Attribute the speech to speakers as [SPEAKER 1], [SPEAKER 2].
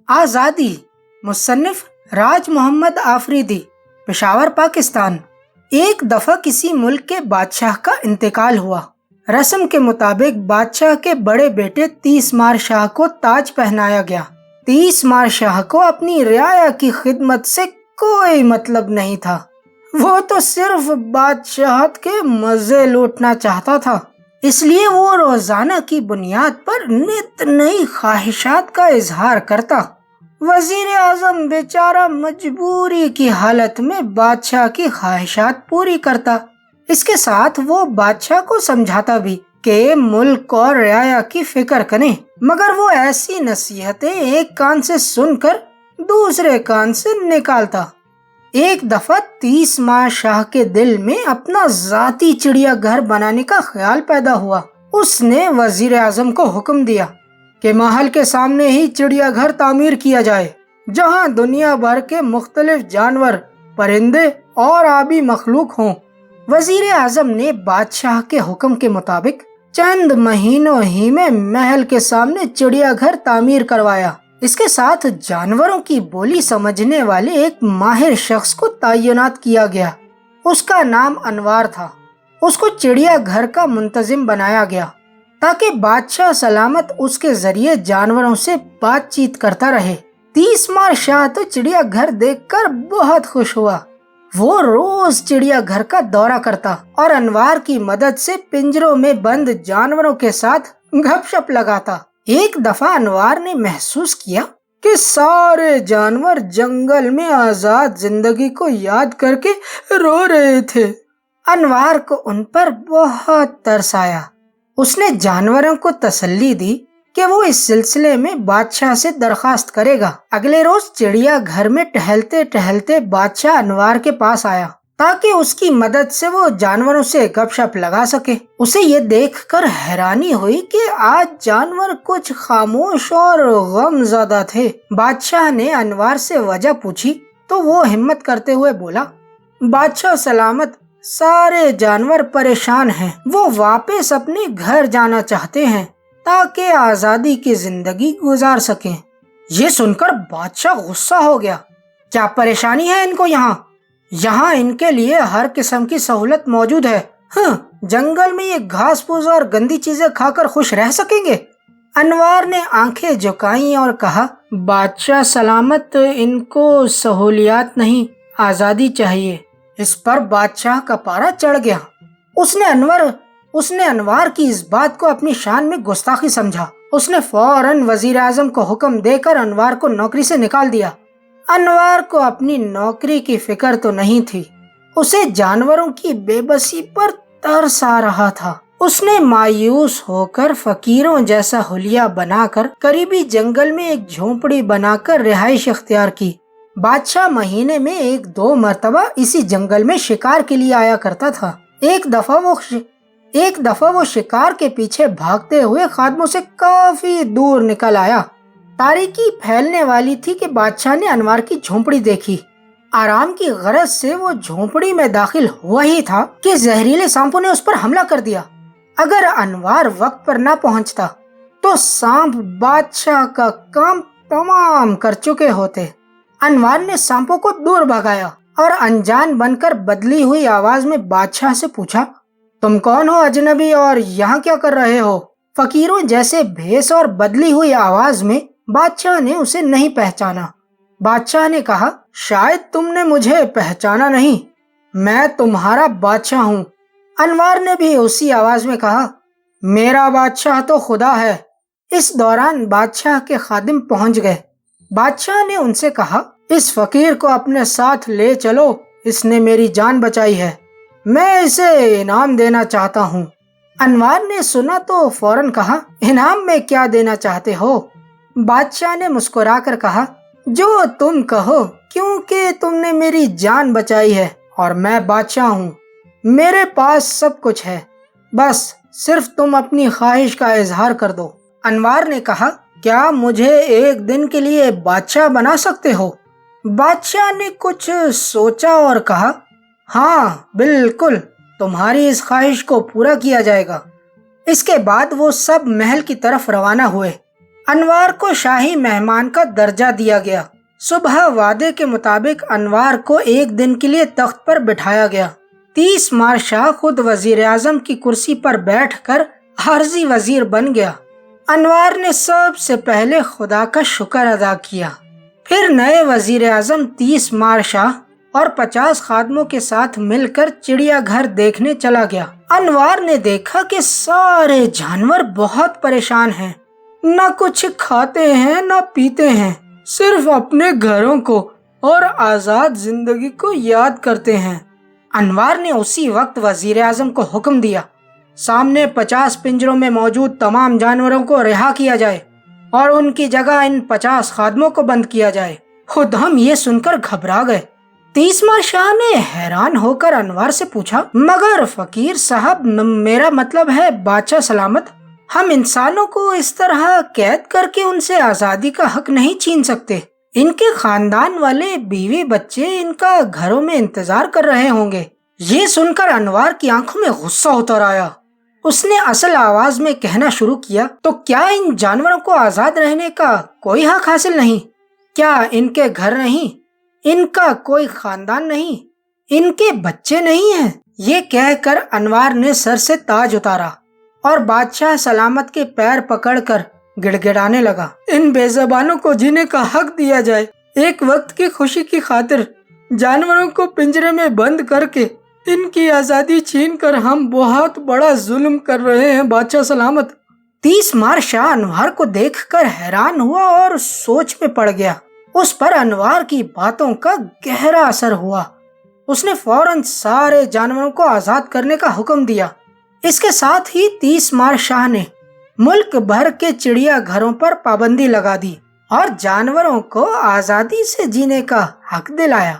[SPEAKER 1] آزادی، مصنف راج محمد آفریدی، پشاور، پاکستان۔ ایک دفعہ کسی ملک کے بادشاہ کا انتقال ہوا۔ رسم کے مطابق بادشاہ کے بڑے بیٹے 30 مار شاہ کو تاج پہنایا گیا۔ 30 مار شاہ کو اپنی رعایا کی خدمت سے کوئی مطلب نہیں تھا، وہ تو صرف بادشاہت کے مزے لوٹنا چاہتا تھا، اس لیے وہ روزانہ کی بنیاد پر نت نئی خواہشات کا اظہار کرتا۔ وزیر اعظم بیچارہ مجبوری کی حالت میں بادشاہ کی خواہشات پوری کرتا۔ اس کے ساتھ وہ بادشاہ کو سمجھاتا بھی کہ ملک اور رعایا کی فکر کریں، مگر وہ ایسی نصیحتیں ایک کان سے سن کر دوسرے کان سے نکالتا۔ ایک دفعہ 30 مار شاہ کے دل میں اپنا ذاتی چڑیا گھر بنانے کا خیال پیدا ہوا۔ اس نے وزیر اعظم کو حکم دیا کہ محل کے سامنے ہی چڑیا گھر تعمیر کیا جائے، جہاں دنیا بھر کے مختلف جانور، پرندے اور آبی مخلوق ہوں۔ وزیر اعظم نے بادشاہ کے حکم کے مطابق چند مہینوں ہی میں محل کے سامنے چڑیا گھر تعمیر کروایا۔ اس کے ساتھ جانوروں کی بولی سمجھنے والے ایک ماہر شخص کو تعینات کیا گیا۔ اس کا نام انوار تھا۔ اس کو چڑیا گھر کا منتظم بنایا گیا تاکہ بادشاہ سلامت اس کے ذریعے جانوروں سے بات چیت کرتا رہے۔ 30 مار شاہ تو چڑیا گھر دیکھ کر بہت خوش ہوا۔ وہ روز چڑیا گھر کا دورہ کرتا اور انوار کی مدد سے پنجروں میں بند جانوروں کے ساتھ گپ شپ لگاتا۔ ایک دفعہ انوار نے محسوس کیا کہ سارے جانور جنگل میں آزاد زندگی کو یاد کر کے رو رہے تھے۔ انوار کو ان پر بہت ترس آیا۔ اس نے جانوروں کو تسلی دی کہ وہ اس سلسلے میں بادشاہ سے درخواست کرے گا۔ اگلے روز چڑیا گھر میں ٹہلتے ٹہلتے بادشاہ انوار کے پاس آیا تاکہ اس کی مدد سے وہ جانوروں سے گپ شپ لگا سکے۔ اسے یہ دیکھ کر حیرانی ہوئی کہ آج جانور کچھ خاموش اور غم زدہ تھے۔ بادشاہ نے انوار سے وجہ پوچھی تو وہ ہمت کرتے ہوئے بولا، بادشاہ سلامت، سارے جانور پریشان ہیں، وہ واپس اپنے گھر جانا چاہتے ہیں تاکہ آزادی کی زندگی گزار سکیں۔ یہ سن کر بادشاہ غصہ ہو گیا۔ کیا پریشانی ہے ان کو یہاں ان کے لیے ہر قسم کی سہولت موجود ہے۔ جنگل میں یہ گھاس پھوس اور گندی چیزیں کھا کر خوش رہ سکیں گے؟ انوار نے آنکھیں جھکائیں اور کہا، بادشاہ سلامت، ان کو سہولیات نہیں، آزادی چاہیے۔ اس پر بادشاہ کا پارا چڑھ گیا۔ اس نے انوار کی اس بات کو اپنی شان میں گستاخی سمجھا۔ اس نے فوراً وزیر اعظم کو حکم دے کر انوار کو نوکری سے نکال دیا۔ انوار کو اپنی نوکری کی فکر تو نہیں تھی، اسے جانوروں کی بے بسی پر ترس آ رہا تھا۔ اس نے مایوس ہو کر فقیروں جیسا حلیہ بنا کر قریبی جنگل میں ایک جھونپڑی بنا کر رہائش اختیار کی۔ بادشاہ مہینے میں 1-2 مرتبہ اسی جنگل میں شکار کے لیے آیا کرتا تھا۔ ایک دفعہ وہ شکار کے پیچھے بھاگتے ہوئے خادموں سے کافی دور نکل آیا۔ تاریکی پھیلنے والی تھی کہ بادشاہ نے انوار کی جھونپڑی دیکھی۔ آرام کی غرض سے وہ جھونپڑی میں داخل ہوا ہی تھا کہ زہریلے سانپوں نے اس پر حملہ کر دیا۔ اگر انوار وقت پر نہ پہنچتا تو سانپ بادشاہ کا کام تمام کر چکے ہوتے۔ انوار نے سانپوں کو دور بھگایا اور انجان بن کر بدلی ہوئی آواز میں بادشاہ سے پوچھا، تم کون ہو اجنبی اور یہاں کیا کر رہے ہو؟ فقیروں جیسے بھیس اور بدلی ہوئی آواز میں بادشاہ نے اسے نہیں پہچانا۔ بادشاہ نے کہا، شاید تم نے مجھے پہچانا نہیں، میں تمہارا بادشاہ ہوں۔ انوار نے بھی اسی آواز میں کہا، میرا بادشاہ تو خدا ہے۔ اس دوران بادشاہ کے خادم پہنچ گئے۔ بادشاہ نے ان سے کہا، اس فقیر کو اپنے ساتھ لے چلو، اس نے میری جان بچائی ہے، میں اسے انعام دینا چاہتا ہوں۔ انوار نے سنا تو فوراً کہا، انعام میں کیا دینا چاہتے ہو؟ بادشاہ نے مسکرا کر کہا، جو تم کہو، کیونکہ تم نے میری جان بچائی ہے اور میں بادشاہ ہوں، میرے پاس سب کچھ ہے، بس صرف تم اپنی خواہش کا اظہار کر دو۔ انوار نے کہا، کیا مجھے ایک دن کے لیے بادشاہ بنا سکتے ہو؟ بادشاہ نے کچھ سوچا اور کہا، ہاں بالکل، تمہاری اس خواہش کو پورا کیا جائے گا۔ اس کے بعد وہ سب محل کی طرف روانہ ہوئے۔ انوار کو شاہی مہمان کا درجہ دیا گیا۔ صبح وعدے کے مطابق انوار کو ایک دن کے لیے تخت پر بٹھایا گیا۔ 30 مارچ شاہ خود وزیر اعظم کی کرسی پر بیٹھ کر عارضی وزیر بن گیا۔ انوار نے سب سے پہلے خدا کا شکر ادا کیا۔ پھر نئے وزیر اعظم 30 مارچ شاہ اور 50 خادموں کے ساتھ مل کر چڑیا گھر دیکھنے چلا گیا۔ انوار نے دیکھا کہ سارے جانور بہت پریشان ہیں، نہ کچھ کھاتے ہیں نہ پیتے ہیں، صرف اپنے گھروں کو اور آزاد زندگی کو یاد کرتے ہیں۔ انوار نے اسی وقت وزیر اعظم کو حکم دیا، سامنے 50 پنجروں میں موجود تمام جانوروں کو رہا کیا جائے اور ان کی جگہ ان 50 خادموں کو بند کیا جائے۔ خود ہم یہ سن کر گھبرا گئے۔ 30 مارچ شاہ نے حیران ہو کر انوار سے پوچھا، مگر فقیر صاحب، میرا مطلب ہے بادشاہ سلامت، ہم انسانوں کو اس طرح قید کر کے ان سے آزادی کا حق نہیں چھین سکتے۔ ان کے خاندان والے، بیوی بچے ان کا گھروں میں انتظار کر رہے ہوں گے۔ یہ سن کر انوار کی آنکھوں میں غصہ اتر آیا۔ اس نے اصل آواز میں کہنا شروع کیا، تو کیا ان جانوروں کو آزاد رہنے کا کوئی حق حاصل نہیں؟ کیا ان کے گھر نہیں؟ ان کا کوئی خاندان نہیں؟ ان کے بچے نہیں ہیں؟ یہ کہہ کر انوار نے سر سے تاج اتارا اور بادشاہ سلامت کے پیر پکڑ کر گڑ گڑانے لگا، ان بے زبانوں کو جینے کا حق دیا جائے۔ ایک وقت کی خوشی کی خاطر جانوروں کو پنجرے میں بند کر کے ان کی آزادی چھین کر ہم بہت بڑا ظلم کر رہے ہیں بادشاہ سلامت۔ 30 مارچ شاہ انوار کو دیکھ کر حیران ہوا اور سوچ میں پڑ گیا۔ اس پر انوار کی باتوں کا گہرا اثر ہوا۔ اس نے فوراً سارے جانوروں کو آزاد کرنے کا حکم دیا۔ اس کے ساتھ ہی 30 مارچ شاہ نے ملک بھر کے چڑیا گھروں پر پابندی لگا دی اور جانوروں کو آزادی سے جینے کا حق دلایا۔